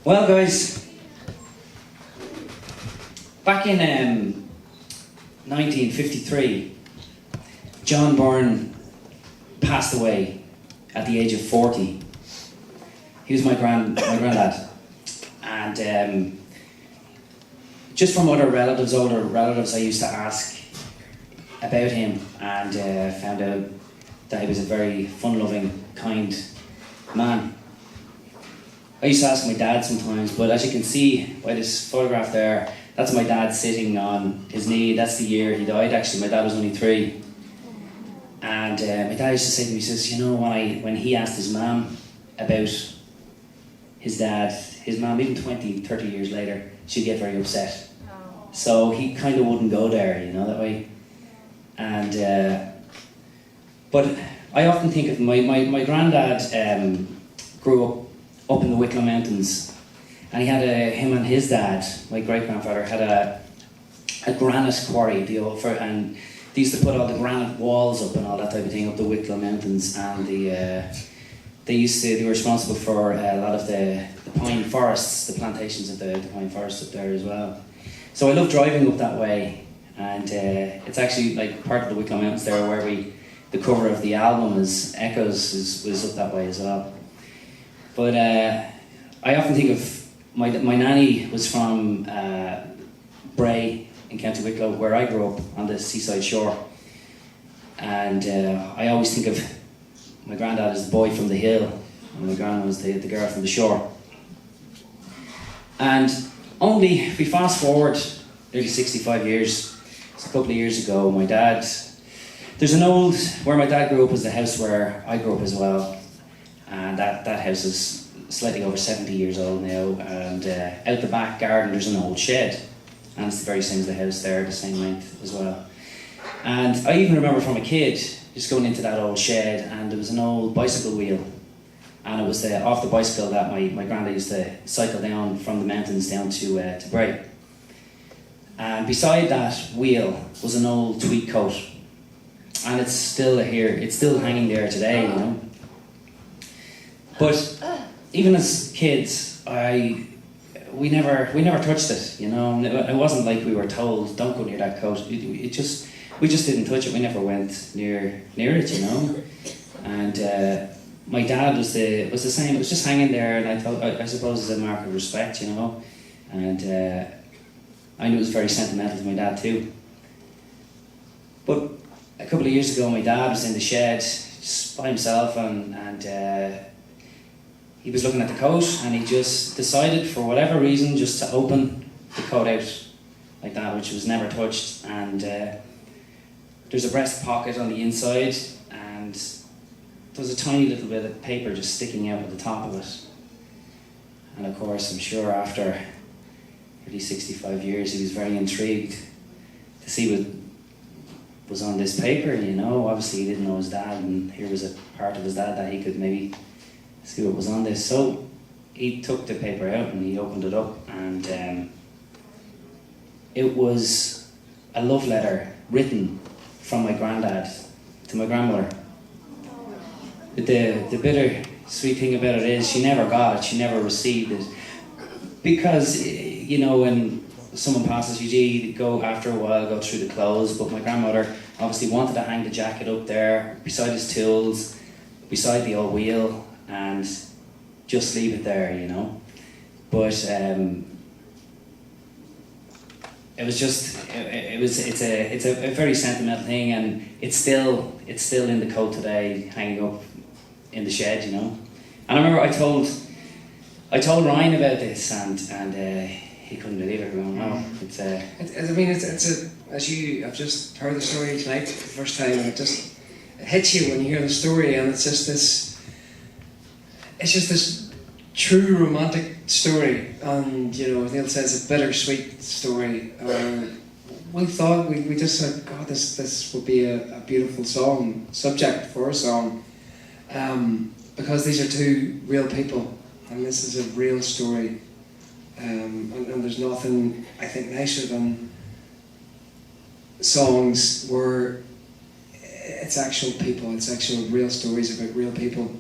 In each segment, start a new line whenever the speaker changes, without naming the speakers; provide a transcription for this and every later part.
Well, guys, back in 1953, John Byrne passed away at the age of 40. He was my granddad, and just from older relatives, I used to ask about him, and found out that he was a very fun-loving, kind man. I used to ask my dad sometimes, but as you can see by this photograph there, that's my dad sitting on his knee. That's the year he died. Actually, my dad was only 3. And my dad used to say to me, he says, you know, when he asked his mum about his dad, his mum, even 20, 30 years later, she'd get very upset. Oh. So he kind of wouldn't go there, you know, that way. And, but I often think of my granddad grew up in the Wicklow Mountains, and he had him and his dad, my great-grandfather, had a granite quarry, and they used to put all the granite walls up and all that type of thing up the Wicklow Mountains, and they were responsible for a lot of the pine forests, the plantations of the pine forests up there as well. So I love driving up that way, and it's actually like part of the Wicklow Mountains there where the cover of the album is Echoes was up that way as well. But I often think of my nanny was from Bray in County Wicklow, where I grew up on the seaside shore, and I always think of my granddad as the boy from the hill, and my grandma was the girl from the shore. And only if we fast forward nearly 65 years, it's a couple of years ago, my dad. Where my dad grew up was the house where I grew up as well. And that house is slightly over 70 years old now, and out the back garden there's an old shed, and it's the very same as the house there, the same length as well. And I even remember from a kid just going into that old shed, and there was an old bicycle wheel, and it was off the bicycle that my granddad used to cycle down from the mountains down to Bray. And beside that wheel was an old tweed coat, and it's still here, it's still hanging there today, you know. But even as kids, we never touched it, you know. It wasn't like we were told, don't go near that coat. We just didn't touch it. We never went near it, you know. And my dad was the same. It was just hanging there, and I suppose as a mark of respect, you know. And I knew it was very sentimental to my dad too. But a couple of years ago, my dad was in the shed just by himself, and he was looking at the coat, and he just decided, for whatever reason, just to open the coat out like that, which was never touched. And there's a breast pocket on the inside, and there's a tiny little bit of paper just sticking out at the top of it. And of course, I'm sure after nearly 65 years, he was very intrigued to see what was on this paper, you know. Obviously, he didn't know his dad, and here was a part of his dad that he could maybe see what was on this. So he took the paper out and he opened it up, and it was a love letter written from my granddad to my grandmother. But the bitter sweet thing about it is she never got it, she never received it. Because, you know, when someone passes, you go after a while, go through the clothes, but my grandmother obviously wanted to hang the jacket up there beside his tools, beside the old wheel, and just leave it there, you know. But it's a very sentimental thing, and it's still in the coat today, hanging up in the shed, you know. And I remember I told Ryan about this, and he couldn't believe it. Going, wow, it's
as I've just heard the story tonight for the first time, and it hits you when you hear the story, and it's just this true romantic story, and you know, as Neil says, a bittersweet story. We thought, we just said, God, this would be a beautiful subject for a song, because these are two real people, and this is a real story, and there's nothing, I think, nicer than songs where it's actual people, it's actual real stories about real people.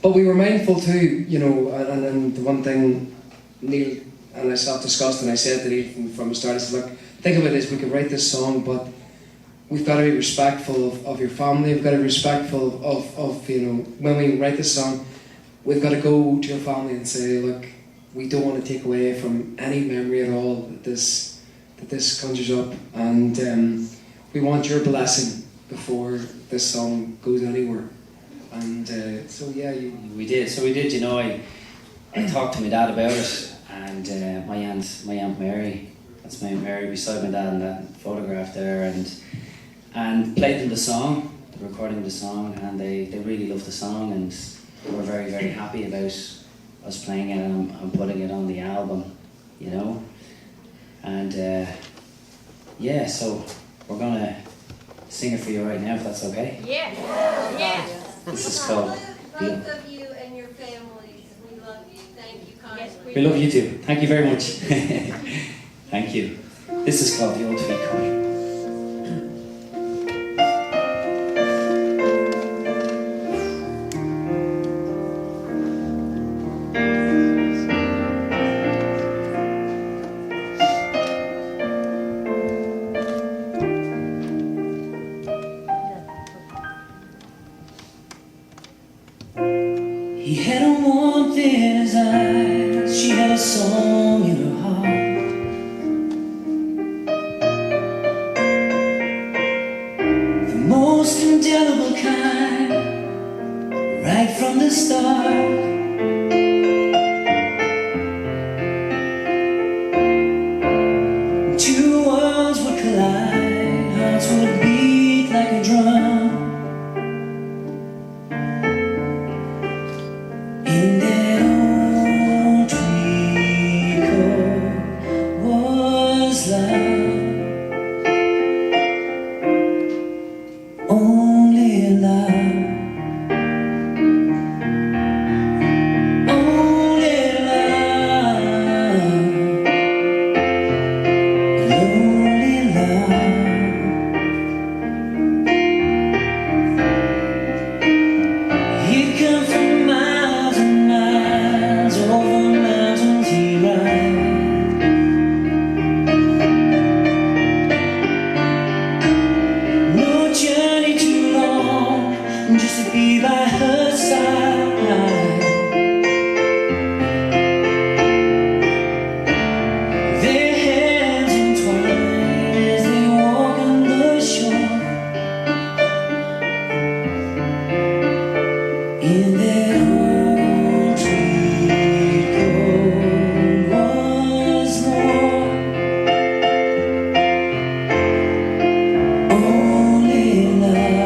But we were mindful too, you know, and the one thing Neil and myself discussed, and I said to Neil from the start, I said, look, think of it as we could write this song, but we've got to be respectful of your family, we've got to be respectful of you know, when we write this song, we've got to go to your family and say, look, we don't want to take away from any memory at all that this conjures up, and we want your blessing before this song goes anywhere. And so yeah,
we did. You know, I talked to my dad about it, and my aunt Mary, that's my Aunt Mary beside my dad in that photograph there, and played them the song, the recording of the song, and they really loved the song, and they were very, very happy about us playing it and putting it on the album, you know. And yeah, so we're gonna sing it for you right now, if that's okay.
Yeah. Yeah.
This is called.
Both of you and your families, we love you. Thank you kindly.
Yes,
We love you too. Thank you very much. Thank you. This is called the Old Tweed Coat. He had a warmth in his eyes, she had a song in her heart. The most indelible kind, right from the start. Two worlds would collide, hearts would beat like a drum. In that old tweed coat was love, only love, only love, only love. He'd come from miles and miles, over mountains he'd ride. No journey too long, just to be by her side. Their hands entwined as they walk on the shore. In that old tweed coat was more, only love,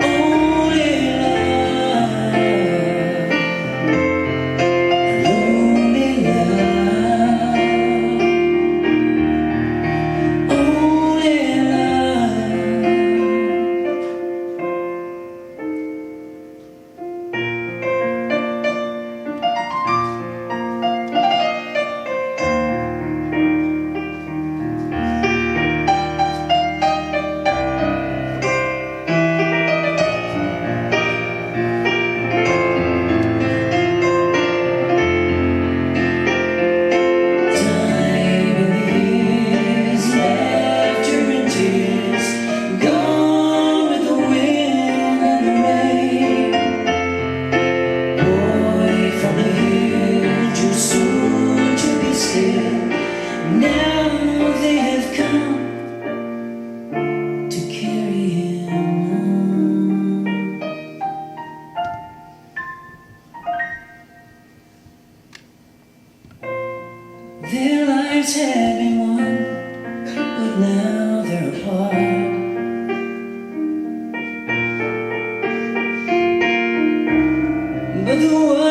only love, only love, only love. Time is laughter and tears, gone with the wind and the rain. Boy from the hill, too soon to be still. Now they have come to carry him on. Their lives had been one, but now they're apart. But the world